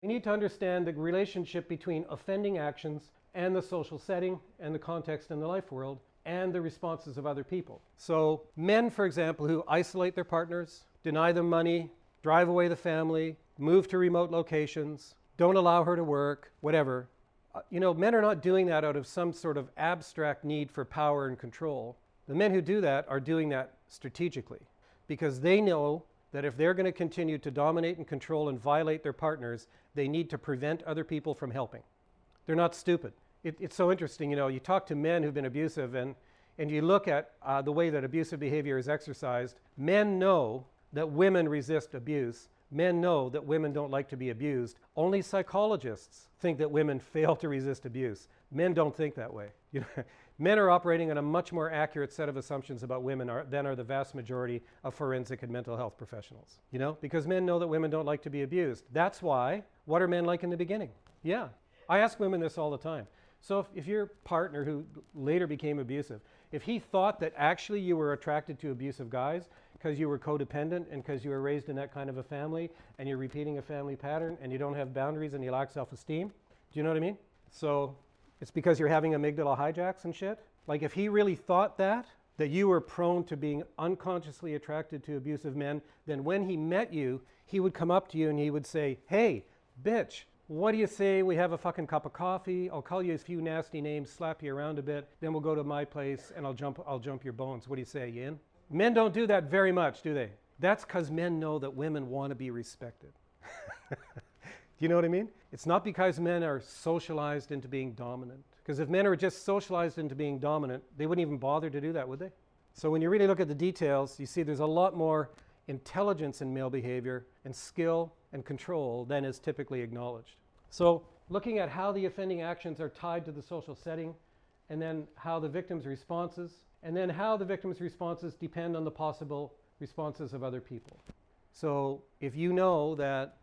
You need to understand the relationship between offending actions and the social setting and the context in the life world and the responses of other people. So men, for example, who isolate their partners, deny them money, drive away the family, move to remote locations, don't allow her to work, whatever. Men are not doing that out of some sort of abstract need for power and control. The men who do that are doing that strategically because they know that if they're going to continue to dominate and control and violate their partners, they need to prevent other people from helping. They're not stupid. It's so interesting, you talk to men who've been abusive and you look at the way that abusive behavior is exercised. Men know that women resist abuse. Men know that women don't like to be abused. Only psychologists think that women fail to resist abuse. Men don't think that way. Men are operating on a much more accurate set of assumptions about women than are the vast majority of forensic and mental health professionals. Because men know that women don't like to be abused. That's why, what are men like in the beginning? Yeah, I ask women this all the time. So if your partner who later became abusive, if he thought that actually you were attracted to abusive guys because you were codependent and because you were raised in that kind of a family and you're repeating a family pattern and you don't have boundaries and you lack self-esteem, do you know what I mean? So it's because you're having amygdala hijacks and shit. Like if he really thought that you were prone to being unconsciously attracted to abusive men, then when he met you, he would come up to you and he would say, hey, bitch, what do you say we have a fucking cup of coffee? I'll call you a few nasty names, slap you around a bit, then we'll go to my place and I'll jump your bones. What do you say, you in? Men don't do that very much, do they? That's because men know that women want to be respected. Do you know what I mean? It's not because men are socialized into being dominant. Because if men are just socialized into being dominant, they wouldn't even bother to do that, would they? So when you really look at the details, you see there's a lot more intelligence in male behavior and skill and control than is typically acknowledged. So looking at how the offending actions are tied to the social setting, and then how the victim's responses, and then how the victim's responses depend on the possible responses of other people. So if you know that,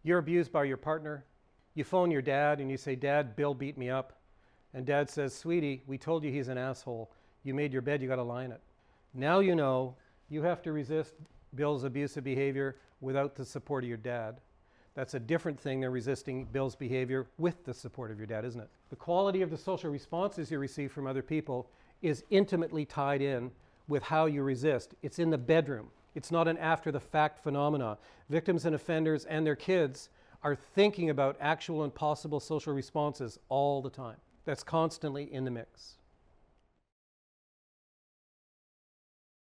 you're abused by your partner, you phone your dad and you say, Dad, Bill beat me up. And Dad says, sweetie, we told you he's an asshole. You made your bed, you got to lie in it. Now you know you have to resist Bill's abusive behavior without the support of your dad. That's a different thing than resisting Bill's behavior with the support of your dad, isn't it? The quality of the social responses you receive from other people is intimately tied in with how you resist. It's in the bedroom. It's not an after-the-fact phenomena. Victims and offenders and their kids are thinking about actual and possible social responses all the time. That's constantly in the mix.